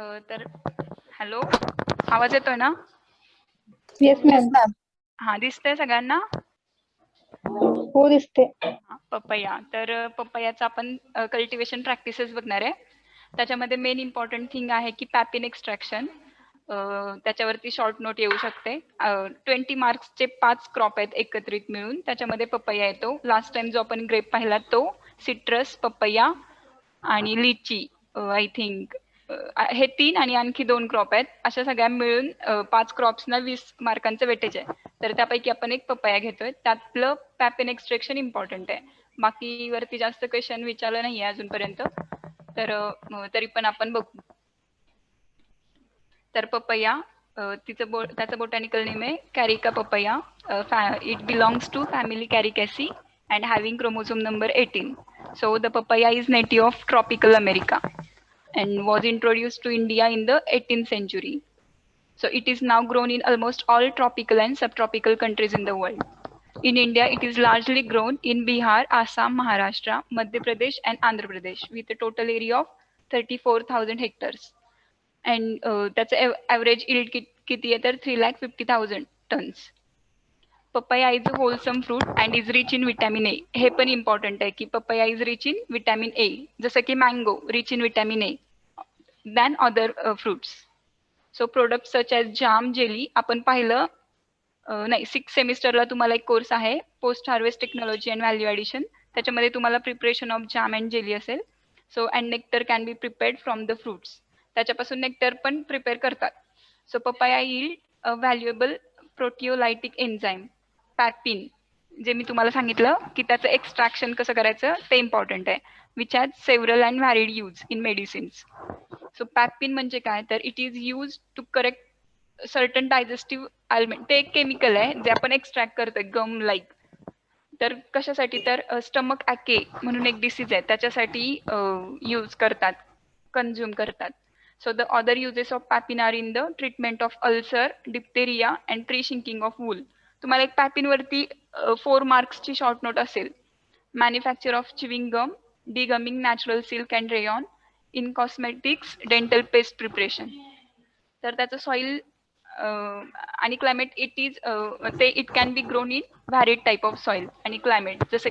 तर हॅलो, आवाज येतोय ना? Yes yes ma'am. मॅम. हा, दिसतंय सगळ्यांना? हो दिसते. पपया. तर पपयाचं आपण कल्टिवेशन प्रॅक्टिसेस बघणार आहे. त्याच्यामध्ये मेन इम्पॉर्टंट थिंग आहे की पॅपिन एक्स्ट्रॅक्शन. त्याच्यावरती शॉर्ट नोट येऊ शकते. 20 मार्क्सचे 5 क्रॉप आहेत एकत्रित मिळून, त्याच्यामध्ये पपया येतो. लास्ट टाइम जो आपण ग्रेप पाहिला तो सिट्रस, पपया आणि लिची, आय थिंक हे 3 आणि आणखी 2 क्रॉप आहेत. अशा सगळ्या मिळून 5 क्रॉप्सना 20 मार्कांचं वेटेज आहे. तर त्यापैकी आपण एक पपया घेतोय. त्यातलं पॅपिन एक्स्ट्रॅक्शन इम्पॉर्टंट आहे. बाकी वरती जास्त क्वेश्चन विचारलं नाहीये अजूनपर्यंत, तर तरी पण आपण बघू. तर पपया, त्याचं बोटॅनिकल नेम आहे carica papaya. It belongs to family caricaceae and having chromosome number 18. So the papaya is native of tropical America and was introduced to India in the 18th century. So it is now grown in almost all tropical and subtropical countries in the world. In India, it is largely grown in Bihar, Assam, Maharashtra, Madhya Pradesh and Andhra Pradesh with a total area of 34,000 hectares. And that's average yield किती आहे तर 3,50,000 tons. Papaya is a wholesome fruit and is rich in vitamin A. हे पण important आहे की papaya is rich in vitamin A, जसं की mango rich in vitamin A than other fruits. So product such as jam, jelly आपण पाहिलं नाही, 6th सेमिस्टरला तुम्हाला एक कोर्स आहे post harvest technology and value addition. त्याच्यामध्ये तुम्हाला preparation of jam and jelly असेल. So and nectar can B prepared from the fruits. त्याच्यापासून नेक्टर पण प्रिपेअर करतात. सो पपया यील्ड अ व्हॅल्युएबल प्रोटिओलायटिक एन्झाईम पॅपिन, जे मी तुम्हाला सांगितलं की त्याचं एक्स्ट्रॅक्शन कसं करायचं ते इम्पॉर्टंट आहे, which has several and varied use in medicines. So papain म्हणजे काय तर it is use to correct certain digestive element. ते एक केमिकल आहे जे आपण एक्स्ट्रॅक्ट करतोय गम लाईक. तर कशासाठी तर स्टमक ॲके म्हणून एक डिसीज आहे त्याच्यासाठी यूज करतात, कन्झ्युम करतात. So the other uses of papain are in the treatment of ulcer, diphtheria and pre shrinking of wool. तुम्हाला एक पॅपिनवरती 4 मार्क्सची शॉर्ट नोट असेल. Manufacture of chewing gum, degumming natural silk and rayon in cosmetics, dental paste preparation. तर त्याचं soil आणि climate it can be grown in varied type of soil आणि climate, जसं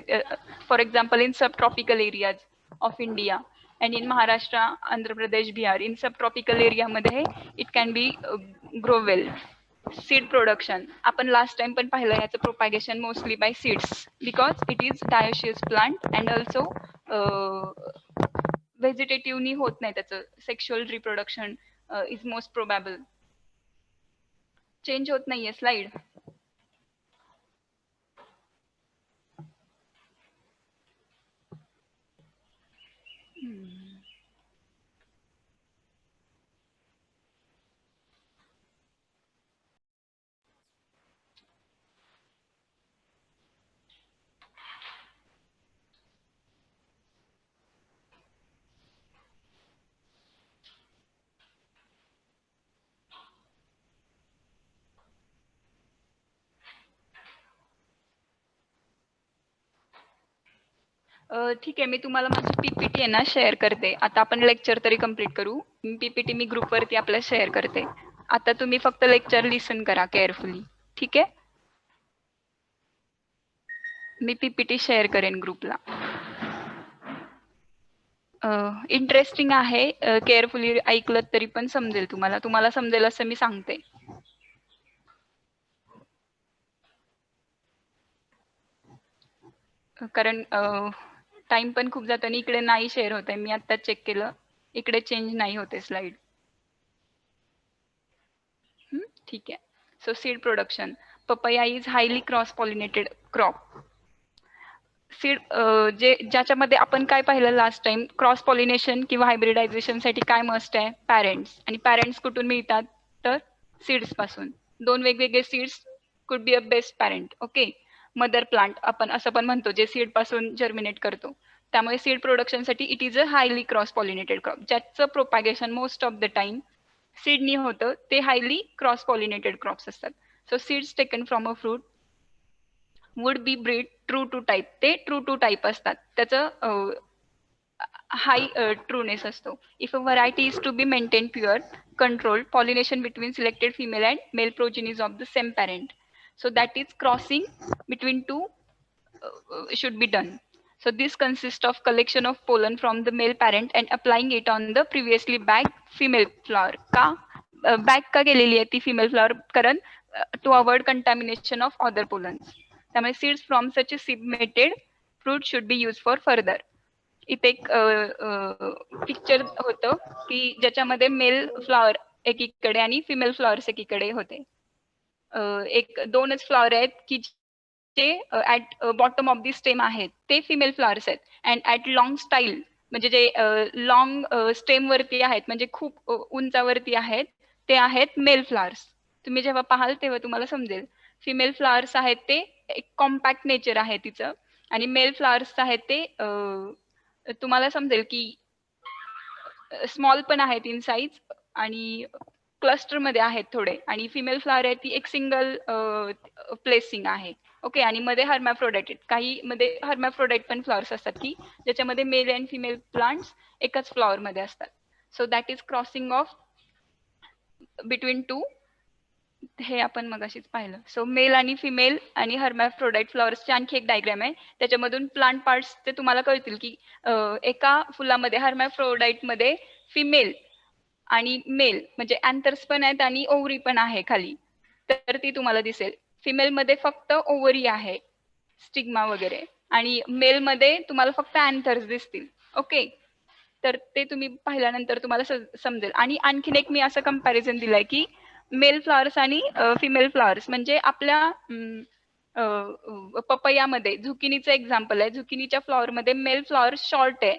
for example in sub tropical areas of India and in Maharashtra, Andhra Pradesh, Bihar. In sub tropical एरियामध्ये it can be grow well. Seed production आपण last time पण पाहिलं, याचं propagation mostly by seeds because it is dioecious plant and also व्हेजिटेटिव्हनी होत नाही त्याचं sexual reproduction is most probable. Change होत नाहीये स्लाइड. ठीक आहे, मी तुम्हाला माझी पीपीटी आहे ना शेअर करते. आता आपण लेक्चर तरी कंप्लीट करू. पीपीटी मी ग्रुपवरती आपल्या शेअर करते. आता तुम्ही फक्त लेक्चर लिसन करा केअरफुली, ठीक आहे? मी पीपीटी शेअर करेन ग्रुपला. इंटरेस्टिंग आहे, केअरफुली ऐकलं तरी पण समजेल तुम्हाला समजेल असं मी सांगते. कारण टाइम पण खूप जातो आणि इकडे नाही शेअर होत आहे. मी आता चेक केलं, इकडे चेंज नाही होते स्लाइड. ठीक आहे. So seed production, papaya is highly cross pollinated crop. Seed ज्याच्यामध्ये आपण काय पाहिलं लास्ट टाइम, क्रॉस पॉलिनेशन किंवा हायब्रिडायझेशनसाठी काय मस्ट आहे, पॅरेंट्स. आणि पॅरेंट्स कुठून मिळतात तर सीड्स पासून. 2 वेगवेगळे seeds could be a best parent. Okay, mother plant आपण असं पण म्हणतो जे सीड पासून जर्मिनेट करतो. त्यामुळे सीड प्रोडक्शनसाठी it is a highly cross pollinated crop. ज्याचं propagation most of the time सीडनी होतं ते हायली क्रॉस पॉलिनेटेड क्रॉप्स असतात. So seeds taken from a fruit would be breed true to type. ते ट्रू टू टाईप असतात. त्याचं high trueness असतो. If a variety is to be maintained pure, controlled pollination between selected female and male progenies of the same parent. So that is crossing between two should be done. So this consists of collection of pollen from the male parent and applying it on the previously bagged female flower. का bag का गेलेली आहे ती female flower? कारण to avoid contamination of other pollens. त्यामुळे seeds from such a sibmated fruit should be use for further. इथे एक picture होतं की ज्याच्यामध्ये मेल फ्लॉवर एकीकडे आणि फिमेल फ्लॉवर्स एकीकडे होते. एक दोनच फ्लॉवर आहेत की जे at bottom of the stem आहेत ते फिमेल फ्लॉवर्स आहेत. अँड ऍट लॉंग स्टाईल म्हणजे जे लॉंग स्टेम वरती आहेत म्हणजे खूप उंचावरती आहेत ते आहेत मेल फ्लॉवर्स. तुम्ही जेव्हा पाहाल तेव्हा तुम्हाला समजेल. फिमेल फ्लॉवर्स आहेत ते एक कॉम्पॅक्ट नेचर आहे तिचं आणि मेल फ्लॉवर्स आहेत ते तुम्हाला समजेल की स्मॉल पण आहेत इन साईज आणि क्लस्टर मध्ये आहेत थोडे. आणि फिमेल फ्लॉवर आहे ती एक सिंगल प्लेसिंग आहे. ओके. आणि मध्ये हर्मॅफ्रोडाइट, काही मध्ये हर्मॅफ्रोडाइट पण फ्लॉवर्स असतात की ज्याच्यामध्ये मेल अँड फिमेल प्लांट्स एकाच फ्लॉवर मध्ये असतात. So that is crossing of between two. हे आपण मगाशीच पाहिलं. सो मेल आणि फिमेल आणि हर्मॅफ्रोडाइट फ्लॉवर्सची आणखी एक डायग्राम आहे. त्याच्यामधून प्लांट पार्ट्स ते तुम्हाला कळतील की एका फुलामध्ये हर्मॅफ्रोडाइट मध्ये फिमेल आणि मेल म्हणजे अँथर्स पण आहेत आणि ओव्हरी पण आहे खाली, तर ती तुम्हाला दिसेल. फिमेल मध्ये फक्त ओव्हरी आहे, स्टिग्मा वगैरे, आणि मेल मध्ये तुम्हाला फक्त अँथर्स दिसतील. ओके. तर ते तुम्ही पाहिल्यानंतर तुम्हाला समजेल. आणि आणखीन एक मी असं कंपॅरिझन दिलंय की मेल फ्लॉवर्स आणि फिमेल फ्लॉवर्स म्हणजे आपल्या पपयामध्ये झुकिनीचं एक्झाम्पल आहे. झुकिनीच्या फ्लॉवर मध्ये मेल फ्लॉवर शॉर्ट आहे,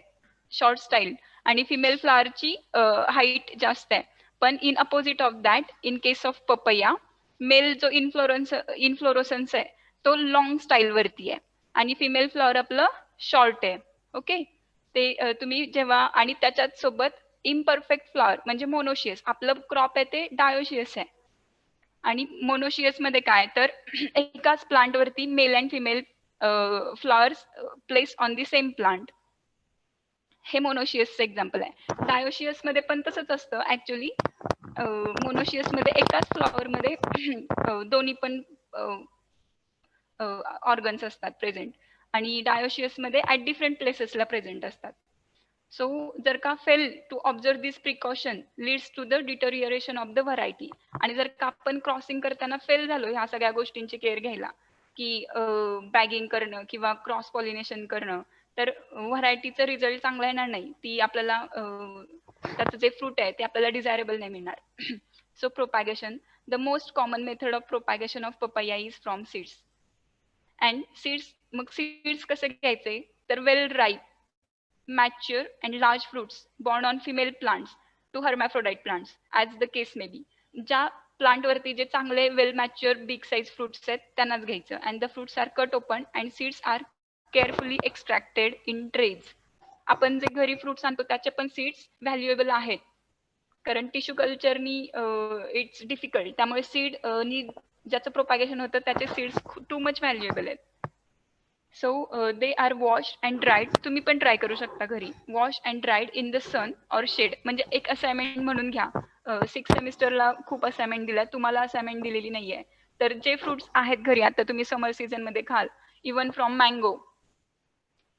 शॉर्ट स्टाईल, आणि फिमेल फ्लॉवरची हाईट जास्त आहे. पण in opposite of that in case of papaya male जो इन्फ्लोरोसन्स आहे तो लॉंग स्टाईल वरती आहे आणि फिमेल फ्लॉवर आपलं शॉर्ट आहे. ओके. ते तुम्ही जेव्हा, आणि त्याच्यात सोबत इम्परफेक्ट फ्लॉवर म्हणजे मोनोशियस, आपलं क्रॉप आहे ते डायोशियस आहे. आणि मोनोशियस मध्ये काय तर एकाच प्लांट वरती male and female flowers place on the same plant. हे मोनोशियसचं एक्झाम्पल आहे. डायोशियस मध्ये पण तसंच असतं ऍक्च्युली. मोनोशियस मध्ये एकाच फ्लॉवर मध्ये दोन्ही पण ऑर्गन्स असतात प्रेझेंट, आणि डायोशियस मध्ये ऍट डिफरंट प्लेसेसला प्रेझेंट असतात. सो जर का fail to observe this precaution leads to the deterioration of the variety. आणि जर का आपण क्रॉसिंग करताना फेल झालो ह्या सगळ्या गोष्टींची केअर घ्यायला, की बॅगिंग करणं किंवा क्रॉस पॉलिनेशन करणं, तर व्हरायटीचा रिझल्ट चांगला येणार नाही. ती आपल्याला त्याचं जे फ्रूट आहे ते आपल्याला डिझायरेबल नाही मिळणार. So propagation, the most common method of propagation of papaya is from seeds. And seeds, मग सीड्स कसे घ्यायचे तर वेल ripe, mature and large fruits born on female plants to hermaphrodite plants as the case may be. ज्या plant वरती जे चांगले well mature big size fruits आहेत त्यांनाच घ्यायचं. And the fruits are cut open and seeds are carefully extracted in trays. आपण जे घरी फ्रुट्स आणतो त्याचे पण सीड्स व्हॅल्युएबल आहेत, कारण टिश्यू कल्चरनी इट्स डिफिकल्ट. त्यामुळे सीड नी ज्याचं प्रोपॅगेशन होतं त्याचे सीड्स टू मच व्हॅल्युएबल आहेत. So they are wash and dried. तुम्ही पण ट्राय करू शकता घरी. Wash and dried in the sun or shade. म्हणजे एक असाइनमेंट म्हणून घ्या. 6th सेमिस्टरला खूप असाइनमेंट दिल्या, तुम्हाला असाइनमेंट दिलेली नाहीये, तर जे फ्रुट्स आहेत घरी आता तुम्ही समर सीझन मध्ये खाल, इवन फ्रॉम मँगो,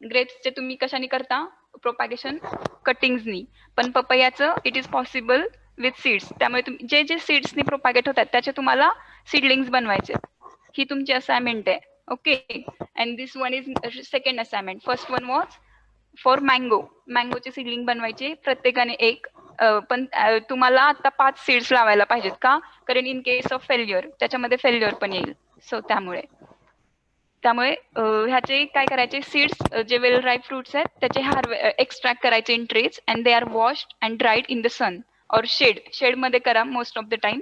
ग्रेप्सचे तुम्ही कशाने करता प्रोपॅगेशन? कटिंग्सनी. पण पपयाचं it is possible with seeds. त्यामुळे तुम्ही जे जे सीड्सनी प्रोपॅगेट होतात त्याचे तुम्हाला सीडलिंग्स बनवायचे. ही तुमची असाइनमेंट आहे. Okay. And this one is second assignment. First one was for mango. मँगोचे सीडलिंग बनवायचे प्रत्येकाने एक. पण तुम्हाला आता 5 सीड्स लावायला पाहिजेत. का? कारण इन केस ऑफ फेल्युअर त्याच्यामध्ये फेल्युअर पण येईल. सो त्यामुळे ह्याचे काय करायचे, सीड्स जे वेल राईप फ्रुट्स आहेत त्याचे एक्स्ट्रॅक्ट करायचे in trays and they are washed and dried in the sun और शेड. शेडमध्ये करा मोस्ट ऑफ द टाइम.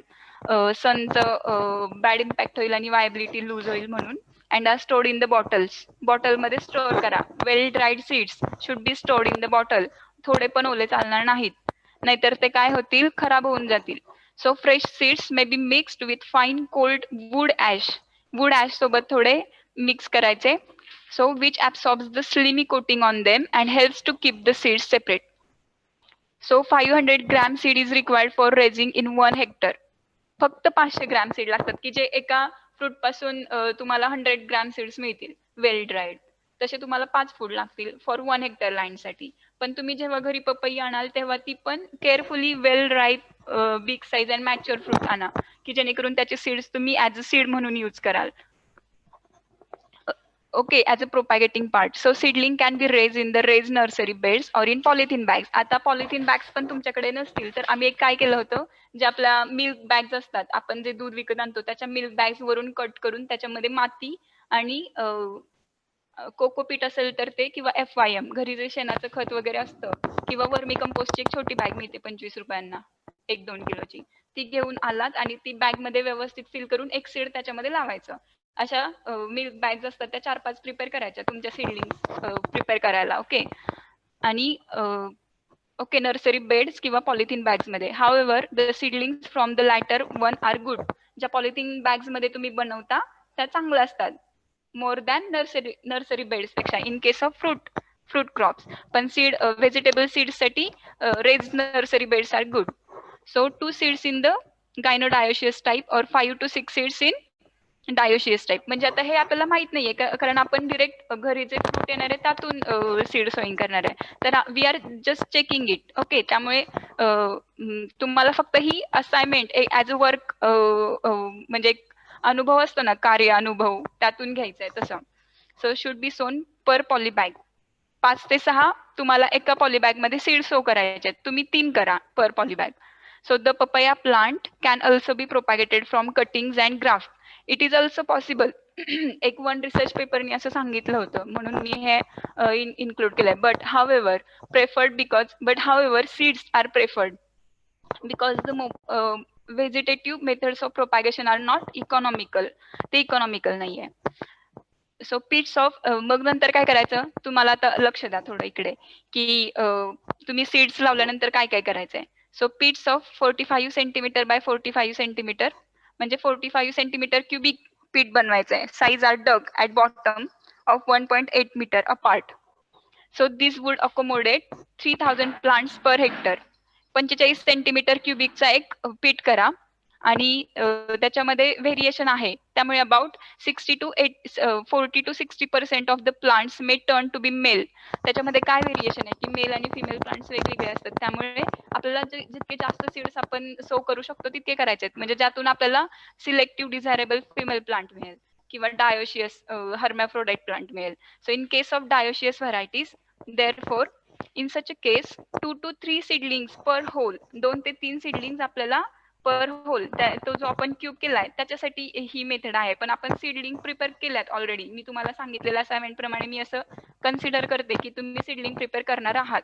सनचं बॅड इम्पॅक्ट होईल आणि वायबिलिटी लूज होईल म्हणून. And are stored in the bottles. बॉटलमध्ये स्टोअर करा. Well dried seeds should be stored in the bottle. थोडे पण ओले चालणार नाहीत, नाहीतर ते काय होतील, खराब होऊन जातील. So fresh seeds may be mixed with fine cold wood ash. Wood ash सोबत थोडे मिक्स करायचे. so which absorbs the slimy coating on them and helps to keep the seeds separate. So 500 gram seed is required for raising in 1 hectare. फक्त 500 gram seed लागतात की जे एका fruit पासून तुम्हाला 100 ग्रॅम सीड्स मिळतील वेल ड्राईड. तसे तुम्हाला 5 फूड लागतील फॉर 1 हेक्टर लँड साठी. पण तुम्ही जेव्हा घरी पपई आणाल तेव्हा ती पण carefully well ripe big size and mature fruit आणा की जेणेकरून त्याचे सीड्स तुम्ही ऍज अ सीड म्हणून यूज कराल. Okay, as a propagating part. So seedling can be raised in the raised nursery beds or in polythene bags. आता polythene bags पण तुमच्याकडे नसतील तर आम्ही एक काय केलं होतं, जे आपल्या मिल्क बॅग्स असतात, आपण जे दूध विकत आणतो त्याच्या मिल्क बॅग्स वरून कट करून त्याच्यामध्ये माती आणि कोकोपीट असेल तर ते किंवा FYM घरी जे शेणाचं खत वगैरे असतं किंवा वर्मी कंपोस्टची एक छोटी बॅग मिळते 25 रुपयांना 1-2 किलोची, ती घेऊन आलात आणि ती बॅग मध्ये व्यवस्थित फिल करून एक सीड त्याच्यामध्ये लावायचं. अशा मिल्क बॅग्स असतात त्या 4-5 प्रिपेअर करायच्या तुमच्या सीडलिंग प्रिपेअर करायला. ओके. आणि ओके नर्सरी बेड्स किंवा पॉलिथिन बॅग्स मध्ये. However the seedlings from the latter one are good. ज्या पॉलिथिन बॅग्स मध्ये तुम्ही बनवता त्या चांगल्या असतात मोर दॅन नर्सरी बेड्स पेक्षा in case of fruit crops. पण सीड व्हेजिटेबल सीड्स साठी raised nursery beds are good. So 2 seeds in the gynodioecious type और 5 to 6 seeds in dioecious type. म्हणजे आता हे आपल्याला माहित नाहीये कारण आपण डिरेक्ट घरी जे फ्रूट येणार आहे त्यातून सीड सोईंग करणार आहे. तर we are just checking it. Okay. त्यामुळे तुम्हाला फक्त ही असाइनमेंट ऍज अ वर्क म्हणजे अनुभव असतो ना, कार्य अनुभव, त्यातून घ्यायचा आहे तसं. सो शुड बी सोन पर पॉलीबॅग. 5 ते 6 तुम्हाला एका पॉलीबॅग मध्ये सीड सो करायचे आहेत. तुम्ही 3 करा per polybag. So the papaya plant can also be propagated from cuttings and graft. It is also possible. एक वन रिसर्च पेपरनी असं सांगितलं होतं म्हणून मी हे इन्क्लूड केलंय. But however seeds are preferred because the vegetative methods of propagation are not economical. ते इकॉनॉमिकल नाहीये. सो पिट्स ऑफ मग नंतर काय करायचं, तुम्हाला आता लक्ष द्या थोडं इकडे की तुम्ही सीड्स लावल्यानंतर काय काय करायचंय. So pits of 45 centimetre by 45 centimetre म्हणजे 45 सेंटीमीटर क्युबिक पीट बनवायचंय. Size are dug at bottom of 1.8 metre apart. So this would accommodate 3000 plants per hectare. 45 centimetre क्युबिकचा एक पीट करा आणि त्याच्यामध्ये व्हेरिएशन आहे. त्यामुळे about 40 to 60% of the plants may turn to be male. त्याच्यामध्ये काय व्हेरिएशन आहे की मेल आणि फिमेल प्लांट्स वेगवेगळे असतात. त्यामुळे आपल्याला जितके जास्त सीड्स आपण सो करू शकतो तितके करायचे आहेत, म्हणजे ज्यातून आपल्याला सिलेक्टिव्ह डिझायरेबल फिमेल प्लांट मिळेल किंवा डायोशियस हर्मॅफ्रोडाइट प्लांट मिळेल. So in case of dioecious varieties therefore in such a case 2 to 3 seedlings per hole, 2 ते 3 seedlings आपल्याला पर होल, तो जो आपण क्यूब केलाय त्याच्यासाठी ही मेथड आहे. पण आपण सीडलिंग प्रिपेअर केल्यात ऑलरेडी. मी तुम्हाला सांगितलेल्या असाइनमेंट प्रमाणे मी असं कन्सिडर करते की तुम्ही सीडलिंग प्रिपेअर करणार आहात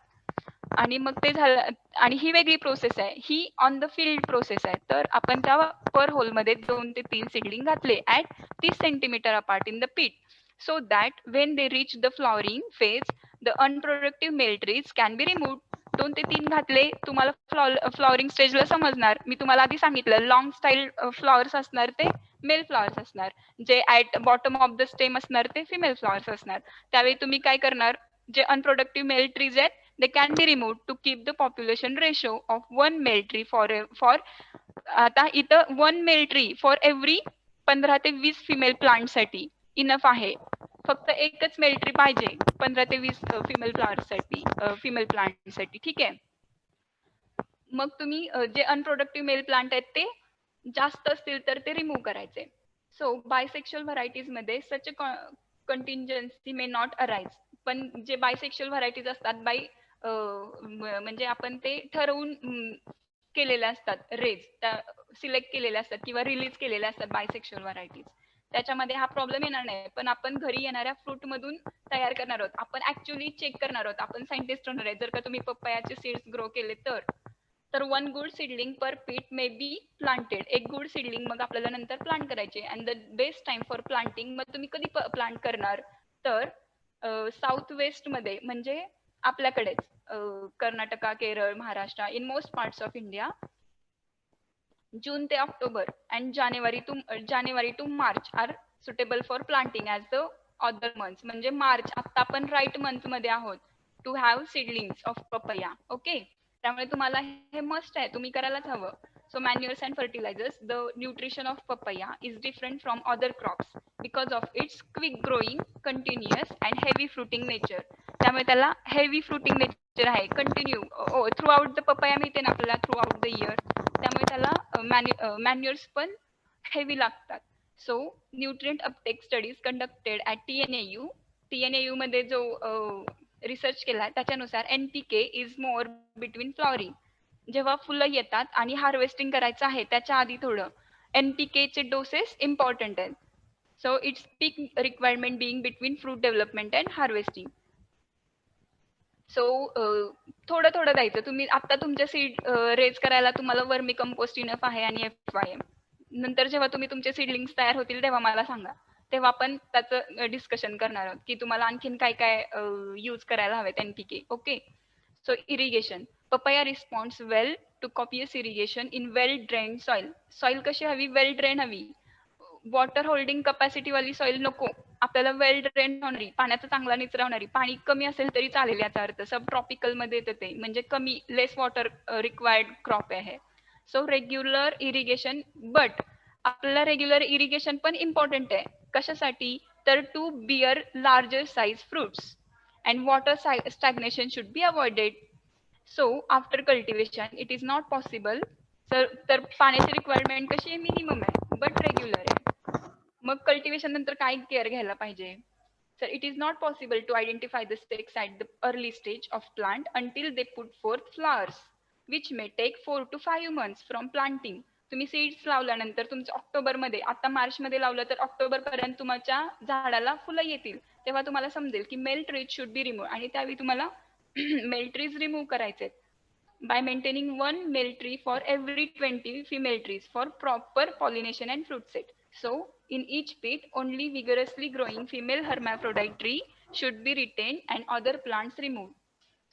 आणि मग ते झालं. आणि ही वेगळी प्रोसेस आहे, ही ऑन द फील्ड प्रोसेस आहे. तर आपण त्या पर होल मध्ये 2 ते 3 सीडलिंग घातले at 30 centimetre apart in the पीट, so that when they reach the flowering phase the unproductive male trees can be removed. 2 ते 3 घातले, तुम्हाला फ्लॉवरिंग स्टेजला समजणार. मी तुम्हाला आधी सांगितलं लॉंग स्टाईल फ्लॉवर्स असणार ते मेल फ्लॉवर्स असणार, जे at bottom of the stem असणार ते फिमेल फ्लॉवर्स असणार. त्यावेळी तुम्ही काय करणार, जे अनप्रोडक्टिव्ह मेल ट्रीज आहेत they can be removed to keep the population ratio of one male tree for आता इथं 1 male tree for every 15 ते 20 फिमेल प्लांट साठी इनफ आहे. फक्त एकच मेल ट्री पाहिजे 15 ते 20 फिमेल फ्लॉवर साठी, फिमेल प्लांट साठी. ठीक आहे. मग तुम्ही जे अनप्रोडक्टिव्ह मेल प्लांट आहेत ते जास्त असतील तर ते रिमूव्ह करायचे. सो बायसेक्शुअल व्हरायटीज मध्ये सच अ कंटिंजन्सी मे नॉट अराइज. पण जे बायसेक्शुअल व्हरायटीज असतात म्हणजे आपण ते ठरवून केलेले असतात, रेज सिलेक्ट केलेले असतात किंवा रिलीज केलेले असतात बायसेक्शुअल व्हरायटीज, त्याच्यामध्ये हा प्रॉब्लेम येणार नाही. पण आपण घरी येणाऱ्या फ्रूट मधून तयार करणार आहोत, आपण ऍक्च्युअली चेक करणार आहोत, आपण सायंटिस्ट होणार आहे. जर का तुम्ही पपयाचे सीड्स ग्रो केले तर 1 गुड सीडलिंग पर पीट मे बी प्लांटेड. एक गुड सीडलिंग मग आपल्याला नंतर प्लांट करायचे. And the best time for planting, मग तुम्ही कधी प्लांट करणार तर साऊथ वेस्ट मध्ये, म्हणजे आपल्याकडेच Karnataka, Kerala, Maharashtra, in most parts of India, June ते October and January to March are suitable for planting as the other months म्हणजे मार्च, आता आपण राईट मंथ मध्ये आहोत to have seedlings of papaya. Okay, त्यामुळे तुम्हाला हे मस्ट आहे, तुम्ही करायलाच हवं. So manures and fertilizers, the nutrition of papaya is different from other crops because of its quick growing, continuous and heavy fruiting nature. त्यामुळे त्याला heavy fruiting nature आहे, continue through out the papaya मिळते ना आपल्याला through out the year, त्यामुळे त्याला मॅन्युअर्स पण heavy लागतात. So nutrient Uptake studies conducted at TNAU, TNAU मध्ये जो रिसर्च केला त्याच्यानुसार NPK is more between flowering, जेव्हा फुलं येतात आणि हार्वेस्टिंग करायचं आहे त्याच्या आधी थोडं NPK चे डोसेस इम्पॉर्टंट आहेत. So it's peak requirement being between fruit development and harvesting. So थोडं थोडं द्यायचं. तुम्ही आता तुमच्या सीड रेज करायला तुम्हाला वर्मी कंपोस्ट इनफ आहे आणि FYM. नंतर जेव्हा तुम्ही तुमचे सीडलिंग्स तयार होतील तेव्हा मला सांगा, तेव्हा आपण त्याचं डिस्कशन करणार आहोत की तुम्हाला आणखीन काय काय यूज करायला हवेत NPK. Okay, so irrigation. Papaya responds well to copious irrigation in well drain soil. Soil कशी हवी? वेल ड्रेन हवी. वॉटर होल्डिंग कपॅसिटी वाली सॉइल नको आपल्याला, वेल ड्रेन होणारी, पाण्याचा चांगला निचरा होणारी. पाणी कमी असेल तरी चालेल याचा अर्थ, सब ट्रॉपिकल मध्ये येतं ते, म्हणजे कमी लेस वॉटर रिक्वायर्ड क्रॉप आहे. सो रेग्युलर इरिगेशन, बट आपल्याला रेग्युलर इरिगेशन पण इम्पॉर्टंट आहे. कशासाठी? तर to bear larger size fruits and water stagnation should be avoided. So after cultivation it is not possible. तर पाण्याची रिक्वायरमेंट कशी आहे? मिनिमम आहे बट रेग्युलर आहे. मग कल्टिवेशन नंतर काय केअर घ्यायला पाहिजे? Sir it is not possible to identify the stakes at the early stage of plant until they put forth flowers which may take 4 to 5 months from planting. तुम्ही seeds लावल्यानंतर तुमचं ऑक्टोबरमध्ये, आता मार्चमध्ये लावलं तर ऑक्टोबरपर्यंत तुमच्या झाडाला फुलं येतील, तेव्हा तुम्हाला समजेल की male trees should be remove. आणि त्यावेळी तुम्हाला मेल ट्रीज रिमूव्ह करायचे by maintaining one male tree for every 20 female trees for proper pollination and fruit set. So in each pit only vigorously growing female hermaphrodite tree should be retained and other plants removed.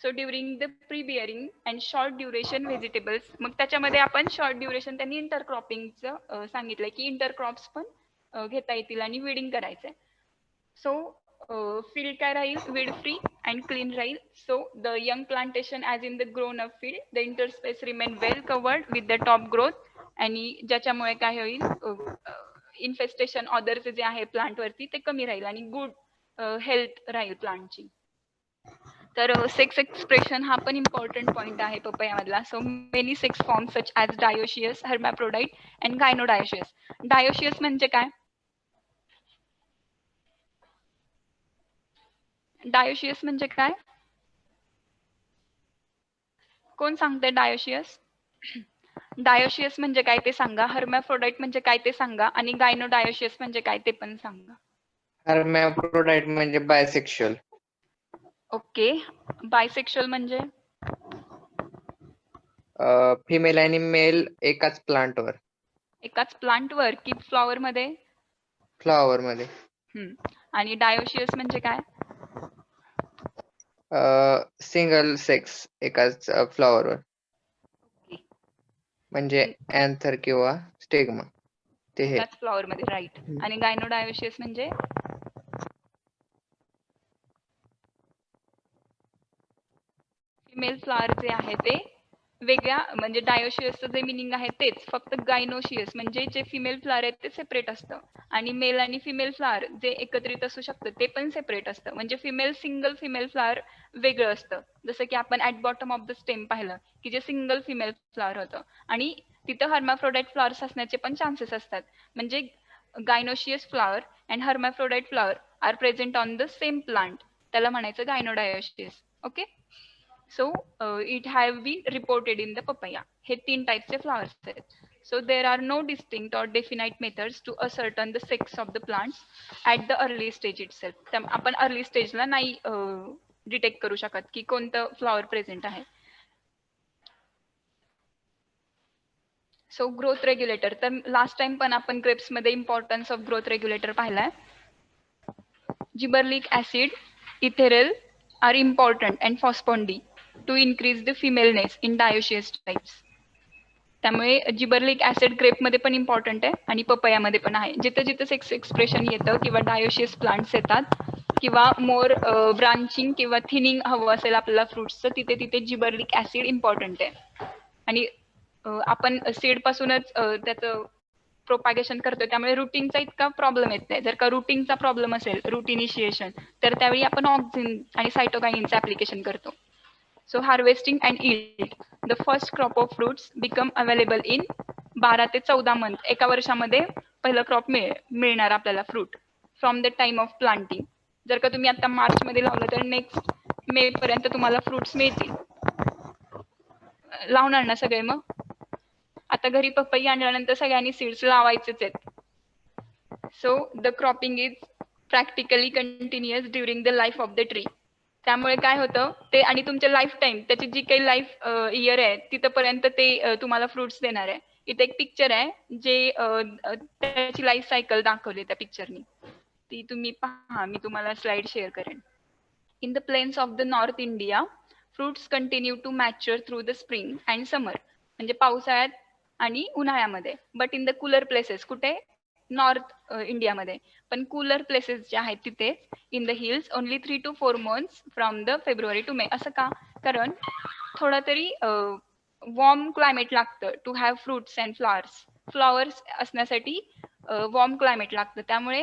So during the pre-bearing and short duration vegetables, मग त्याच्यामध्ये आपण short duration त्यांनी इंटरक्रॉपिंगचं सांगितलंय की इंटरक्रॉप्स पण घेता येतील आणि विडिंग करायचंय. सो field काय राहील? weed free and clean राहील. So the young plantation as in the grown up field, the interspace remain well covered with the top growth, आणि ज्याच्यामुळे काय होईल? इन्फेस्टेशन ऑदर्स जे आहे प्लांट वरती ते कमी राहील आणि गुड हेल्थ राहील प्लांटची. तर सेक्स एक्सप्रेशन हा पण इम्पॉर्टंट पॉइंट आहे पपयामधला. So many sex form such as dioecious, hermaphrodite and gynodioecious. Dioecious म्हणजे काय? डायोशियस म्हणजे काय? कोण सांगते डायोशियस? डायोशियस म्हणजे काय ते सांगा, हर्मॅफ्रोडाईट म्हणजे काय ते सांगा, आणि गायनोडायोशियस म्हणजे काय ते पण सांगा. हर्मॅफ्रोडाईट म्हणजे बायसेक्शुअल. ओके, बायसेक्शुअल म्हणजे फिमेल आणि मेल एकाच प्लांटवर. एकाच प्लांटवर की फ्लॉवर मध्ये? फ्लॉवर मध्ये. आणि डायोशियस म्हणजे काय? सिंगल सेक्स एकाच फ्लॉवरवर, म्हणजे अँथर किंवा स्टिग्मा ते हे एकाच फ्लॉवर मध्ये, राईट. आणि गायनोडायोशियस म्हणजे फिमेल फ्लॉवर जे आहे ते वेगळ्या, म्हणजे डायोशियसचं जे मिनिंग आहे तेच, फक्त गायनोशियस म्हणजे जे फिमेल फ्लॉवर आहेत ते सेपरेट असतं, आणि मेल आणि फिमेल फ्लॉवर जे एकत्रित असू शकतं ते पण सेपरेट असतं. म्हणजे सिंगल फिमेल फ्लॉवर वेगळं असतं. जसं की आपण at bottom of the stem पाहिलं की जे सिंगल फिमेल फ्लॉवर होतं, आणि तिथं हर्मॅफ्रोडाईट फ्लॉवर्स असण्याचे पण चान्सेस असतात. म्हणजे gynoecious flower and hermaphrodite flower are present on the same plant, त्याला म्हणायचं gynodioecious. Okay, so it have been reported in the papaya. हे 3 टाईपचे फ्लॉवर्स आहेत. So there are no distinct or definite methods to ascertain the sex of the plants at the early stage itself. आपण early स्टेजला नाही detect करू शकत की कोणतं फ्लॉवर प्रेझेंट आहे. सो ग्रोथ रेग्युलेटर, तर लास्ट टाइम पण आपण ग्रेप्समध्ये इम्पॉर्टन्स ऑफ ग्रोथ रेग्युलेटर पाहिलाय. Gibberellic acid, ethrel are important, and phosphon D to increase the femaleness in dioecious types. त्यामुळे जिबर्लिक ऍसिड ग्रेपमध्ये पण इम्पॉर्टंट आहे आणि पपयामध्ये पण आहे. जिथं जिथं सेक्स एक्सप्रेशन येतं किंवा डायोशियस प्लांट्स येतात किंवा मोर ब्रांचिंग किंवा थिनिंग हवं असेल आपल्याला फ्रुट्सचं, तिथे तिथे जिबर्लिक ऍसिड इम्पॉर्टंट आहे. आणि आपण सीड पासूनच त्याचं प्रोपागेशन करतो, त्यामुळे रुटिंगचा इतका प्रॉब्लेम येत नाही. जर का रुटिंगचा प्रॉब्लेम असेल, रूट इनिशिएशन, तर त्यावेळी आपण ऑक्झिन आणि सायटोकाइनचं ऍप्लिकेशन करतो. So harvesting and yield. The first crop of fruits become available in 12 ते 14 मंथ. एका वर्षामध्ये पहिलं क्रॉप मिळणार आपल्याला fruit from the time of planting. जर का तुम्ही आता मार्च मध्ये लावलं तर नेक्स्ट मे पर्यंत तुम्हाला फ्रुट्स मिळतील. लावणार ना सगळे? मग आता घरी पपई आणल्यानंतर सगळ्यांनी सीड्स लावायचेच आहेत. So the cropping is practically continuous during the life of the tree. त्यामुळे काय होतं ते, आणि तुमच्या लाईफ टाईम, त्याची जी काही लाईफ इयर आहे तिथपर्यंत ते तुम्हाला फ्रुट्स देणार आहे. इथे एक पिक्चर आहे जे त्याची लाईफ सायकल दाखवली त्या पिक्चरनी, ती तुम्ही पहा, मी तुम्हाला स्लाइड शेअर करेन. In the plains of the north India fruits continue to mature through the spring and summer, म्हणजे पावसाळ्यात आणि उन्हाळ्यामध्ये. But in the cooler places, कुठे? नॉर्थ इंडियामध्ये. पण कूलर प्लेसेस जे आहेत तिथे in the hills only 3 to 4 months from the February to May. असं का? कारण थोडा तरी वॉर्म क्लायमेट लागतं to have fruits and flowers असण्यासाठी वॉर्म क्लायमेट लागतं. त्यामुळे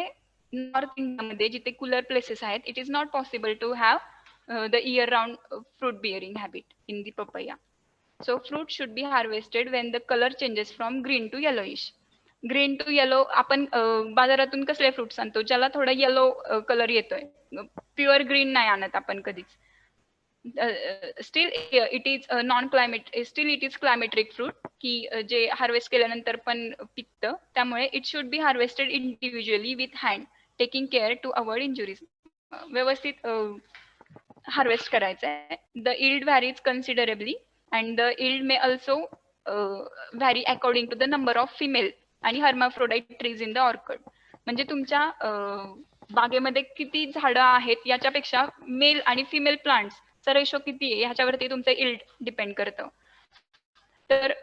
नॉर्थ इंडियामध्ये जिथे कूलर प्लेसेस आहेत, it is not possible to have the year round fruit bearing habit in the papaya. So fruit should be harvested when the color changes from green to yellowish. Green to yellow. आपण बाजारातून कसले fruits आणतो ज्याला थोडा yellow colour येतोय, pure green नाही आणत आपण कधीच. Still it is non climate, still it is climacteric fruit, की जे हार्वेस्ट केल्यानंतर पण पिकतं. त्यामुळे it should be harvested individually with hand, taking care to avoid injuries. व्यवस्थित हार्वेस्ट करायचं आहे. The yield varies considerably and the yield may also vary according to the number of female आणि hermaphrodite trees in the orchard. म्हणजे तुमच्या बागेमध्ये किती झाडं आहेत याच्यापेक्षा मेल आणि फिमेल प्लांट्सचा रेशो किती आहे ह्याच्यावरती तुमचं yield डिपेंड करतं. तर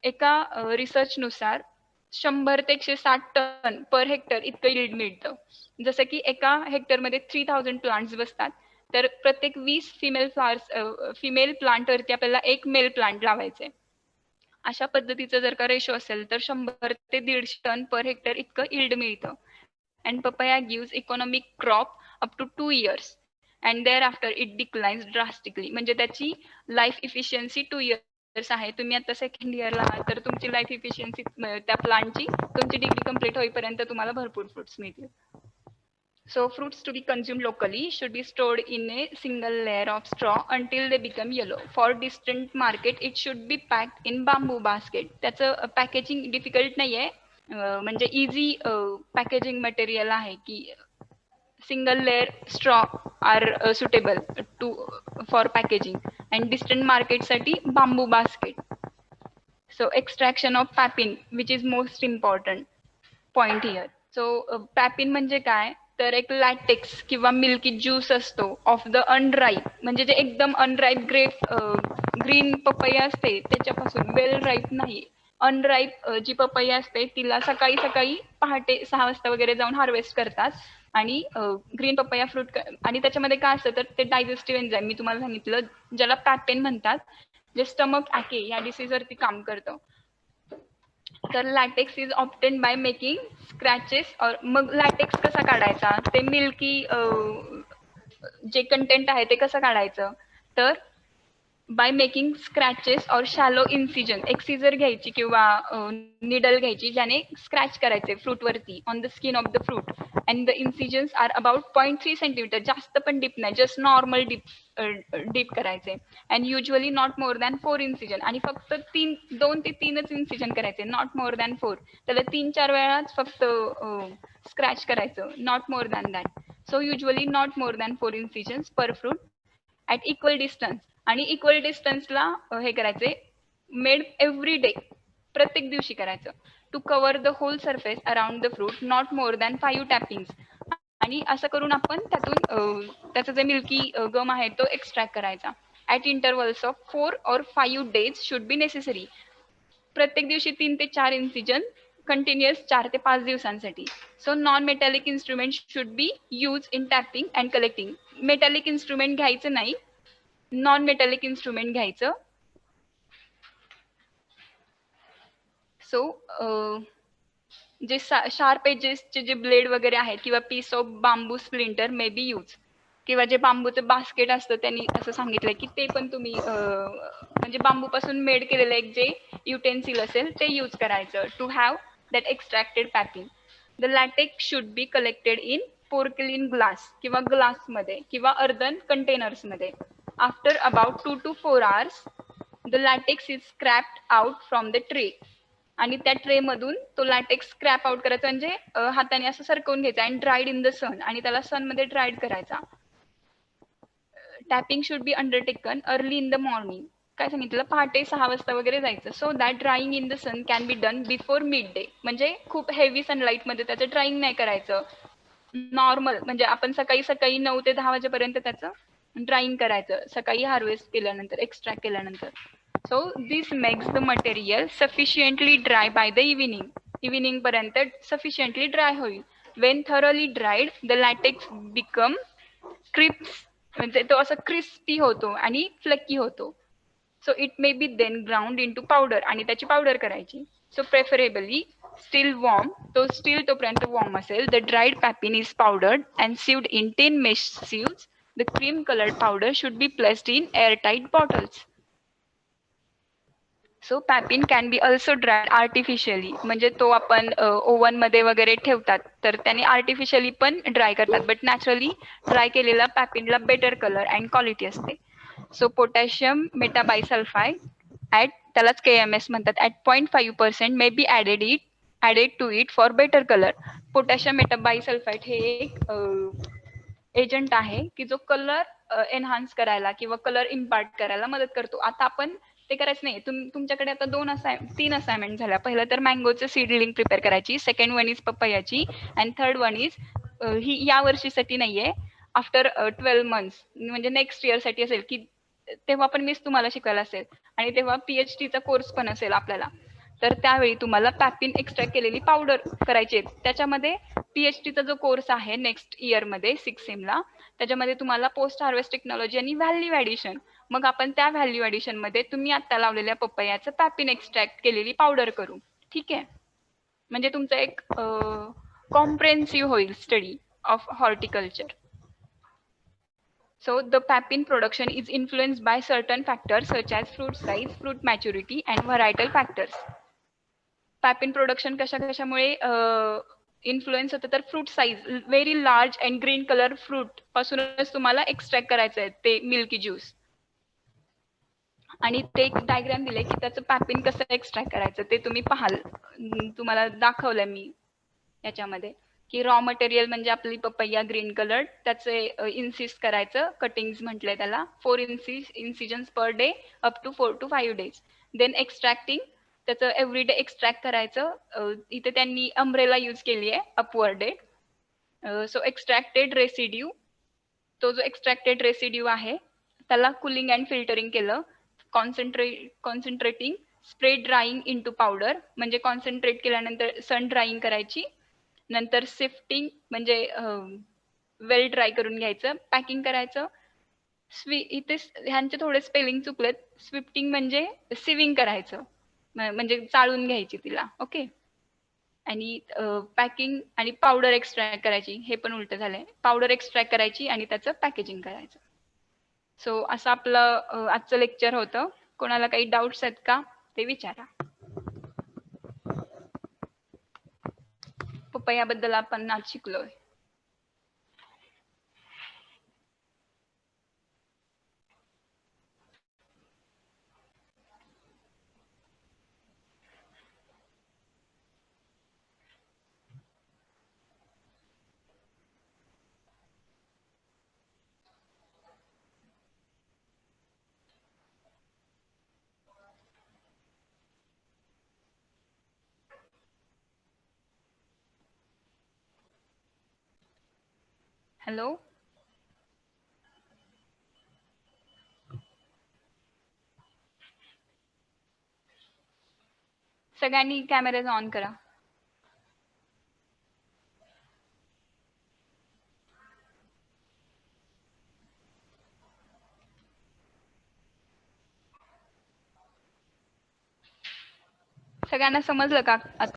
एका रिसर्च नुसार 100 ते 160 टन पर हेक्टर इतकं yield मिळतं. जसं की एका हेक्टरमध्ये 3000 प्लांट्स बसतात, तर प्रत्येक 20 फिमेल प्लांटवरती आपल्याला एक मेल प्लांट लावायचे. अशा पद्धतीचं जर का रेशो असेल तर 100 ते 150 टन पर हेक्टर इतकं yield मिळतं. And papaya gives economic crop up to 2 years and thereafter it declines drastically. म्हणजे त्याची लाईफ इफिशियन्सी 2 years आहे. तुम्ही आता सेकंड इयरला आहात तर तुमची लाईफ इफिशियन्सी त्या प्लांटची तुमची डिग्री कंप्लीट होईपर्यंत तुम्हाला भरपूर फ्रुट्स मिळतील. So fruits to be consumed locally should be stored in a single layer of straw until they become yellow. For distant market, it should be packed in bamboo basket. त्याचं packaging difficult नाही आहे, म्हणजे easy packaging material आहे की single layer straw are suitable for packaging and distant market साठी bamboo basket. So extraction of papin, which is most important point here. So पॅपिन म्हणजे काय? तर एक लॅटेक्स किंवा मिल्की ज्यूस असतो ऑफ द अनराईप, म्हणजे जे एकदम अनराईप ग्रीन पपया असते त्याच्यापासून. वेल राईप नाही, अनराईप जी पपया असते तिला सकाळी सकाळी पहाटे 6 वाजता वगैरे जाऊन हार्वेस्ट करतात. आणि ग्रीन पपया फ्रूट, आणि त्याच्यामध्ये काय असतं तर ते डायजेस्टिव्ह एन्झाईम मी तुम्हाला सांगितलं ज्याला पॅपेन म्हणतात, जे स्टमक ॲके या डिसीजवरती काम करतं. तर LaTeX is obtain bye making scratches. मग लॅटेक्स कसा काढायचा, ते मिल्की जे कंटेंट आहे ते कसं काढायचं, तर बाय मेकिंग स्क्रॅचेस और शॅलो इन्सिजन. एक सीजर घ्यायची किंवा निडल घ्यायची ज्याने स्क्रॅच करायचे फ्रूट वरती on the skin of the fruit. And the incisions are about 0.3 centimetre, जास्त पण डीप नाही, जस्ट नॉर्मल डीप करायचे. And usually not more than 4 incision, आणि फक्त 2 ते 3च इन्सिजन करायचे, नॉट मोर दॅन 4. त्याला 3-4 वेळाच फक्त स्क्रॅच करायचं, not more than that. So usually not more than 4 incisions per fruit at equal distance. आणि इक्वल डिस्टन्सला हे करायचे, मेड एव्हरी डे, प्रत्येक दिवशी करायचं. To cover the whole surface around the fruit not more than 5 tappings. आणि असं करून आपण त्यातून त्याचं जे मिल्की गम आहे तो एक्स्ट्रॅक्ट करायचा. At intervals of 4 or 5 days should be necessary. प्रत्येक दिवशी 3 ते 4 इन्सिजन कंटिन्युअस 4 ते 5 दिवसांसाठी. So non metallic instrument should be use in tapping and collecting. Metallic instrument घ्यायचं नाही, नॉन मेटॅलिक इन्स्ट्रुमेंट घ्यायचं. सो जे शार्प एजेसचे जे ब्लेड वगैरे आहेत किंवा piece of bamboo splinter may be use, किंवा जे बांबूचं बास्केट असतं त्यांनी असं सांगितलंय की ते पण तुम्ही म्हणजे बांबूपासून मेड केलेलं एक जे युटेन्सिल असेल ते यूज करायचं to have that extracted packing. The latex should be collected in porcelain glass किंवा ग्लासमध्ये किंवा अर्धन कंटेनर्समध्ये. After about 2 to 4 hours the latex is scraped out from the tray. आणि त्या ट्रे मधून तो लॅटेक्स स्क्रॅप आउट करायचा, म्हणजे हाताने असं सरकवून घ्यायचा and dried in the sun, आणि त्याला सन मध्ये ड्राईड करायचा. Tapping should be undertaken early in the morning. काय सांगितलं, पहाटे 6 वाजता वगैरे जायचं. So that drying in the sun can be done before mid day. म्हणजे खूप हेवी सनलाईट मध्ये त्याचं ड्राईंग नाही करायचं, नॉर्मल म्हणजे आपण सकाळी सकाळी 9 ते 10 वाजेपर्यंत त्याचं ड्राईंग करायचं, सकाळी हार्वेस्ट केल्यानंतर, एक्स्ट्रॅक्ट केल्यानंतर. So this makes the material sufficiently dry by the evening. Evening पर्यंत sufficiently dry होईल. When thoroughly dried, the latex become crisp, म्हणजे तो असं crispy होतो आणि flaky होतो. So it may be then ground into powder, आणि त्याची पावडर करायची. So preferably still warm, तो still तोपर्यंत warm असेल. The dried papine is powdered and sieved in tin mesh sieves. The cream colored powder should be placed in airtight bottles. So papain can be also dry artificially, म्हणजे तो आपण oven मध्ये वगैरे ठेवतात तर त्याने आर्टिफिशियली पण ड्राय करतात, बट नॅचरली ड्राय केलेला पॅपिनला बेटर कलर अँड क्वालिटी असते. सो पोटॅशियम मेटाबायसल्फाइड ॲट, त्यालाच KMS म्हणतात, at 0.5% may be added to it for better colour. Potassium metabisulphite हे एक एजंट आहे की जो कलर एनहान्स करायला किंवा कलर इम्पार्ट करायला मदत करतो. आता आपण ते करायचं नाही. तुमच्याकडे आता 3 असाइनमेंट झाल्या. पहिलं तर मँगोचं सीडलिंग प्रिपेअर करायची, सेकंड वन इज पपयाची, अँड थर्ड वन इज ही या वर्षीसाठी नाहीये, आफ्टर 12 months म्हणजे नेक्स्ट इयर साठी असेल, की तेव्हा पण मीच तुम्हाला शिकवायला असेल आणि तेव्हा PhD चा कोर्स पण असेल आपल्याला. तर त्यावेळी तुम्हाला पॅपिन एक्स्ट्रॅक्ट केलेली पावडर करायची आहे. त्याच्यामध्ये PhD चा जो कोर्स आहे नेक्स्ट इयर मध्ये 6 SEM ला, त्याच्यामध्ये तुम्हाला पोस्ट हार्वेस्ट टेक्नॉलॉजी आणि व्हॅल्यू ॲडिशन. मग आपण त्या व्हॅल्यू ॲडिशन मध्ये तुम्ही आता लावलेल्या पपयाचं पॅपिन एक्स्ट्रॅक्ट केलेली पावडर करू. ठीक आहे, म्हणजे तुमचं एक कॉम्प्रेहेन्सिव्ह होईल study of horticulture. So the papin production is influenced by certain factors such as fruit size, fruit maturity and varietal factors. Papin production कशा कशामुळे इन्फ्लुएन्स होतं, तर fruit size, very large and green colour fruit पासूनच तुम्हाला extract करायचं आहे ते milky juice. आणि ते एक डायग्राम दिले की त्याचं पॅपिन कसं एक्स्ट्रॅक्ट करायचं ते तुम्ही पाहाल, तुम्हाला दाखवलं मी याच्यामध्ये, की रॉ मटेरियल म्हणजे आपली पपैया ग्रीन कलर, त्याचे इन्सिस्ट करायचं, कटिंग्स म्हटलंय त्याला, 4 incisions per day up to 4 to 5 days. Then extracting, त्याचं एव्हरीडे एक्स्ट्रॅक्ट करायचं. इथे त्यांनी अम्ब्रेला यूज केली आहे, अपवर्डेड. सो एक्स्ट्रॅक्टेड रेसिड्यू, तो जो एक्स्ट्रॅक्टेड रेसिड्यू आहे त्याला कुलिंग अँड फिल्टरिंग केलं. Concentrating spray drying into powder, म्हणजे कॉन्सन्ट्रेट केल्यानंतर सन ड्राईंग करायची. नंतर सिफ्टिंग म्हणजे वेल ड्राय करून घ्यायचं, पॅकिंग करायचं. इथे ह्यांचे थोडे स्पेलिंग चुकलेत. स्विफ्टिंग म्हणजे सिविंग करायचं, म्हणजे चाळून घ्यायची तिला. ओके, आणि पॅकिंग आणि पावडर एक्स्ट्रॅक्ट करायची, हे पण उलट झालंय. पावडर एक्स्ट्रॅक्ट करायची आणि त्याचं पॅकेजिंग करायचं. सो असं आपलं आजचं लेक्चर होतं. कोणाला काही डाऊट्स आहेत का ते विचारा. पपयाबद्दल आपण आज शिकलोय. हॅलो, सगळ्यांनी कॅमेराज ऑन करा. सगळ्यांना समजलं का?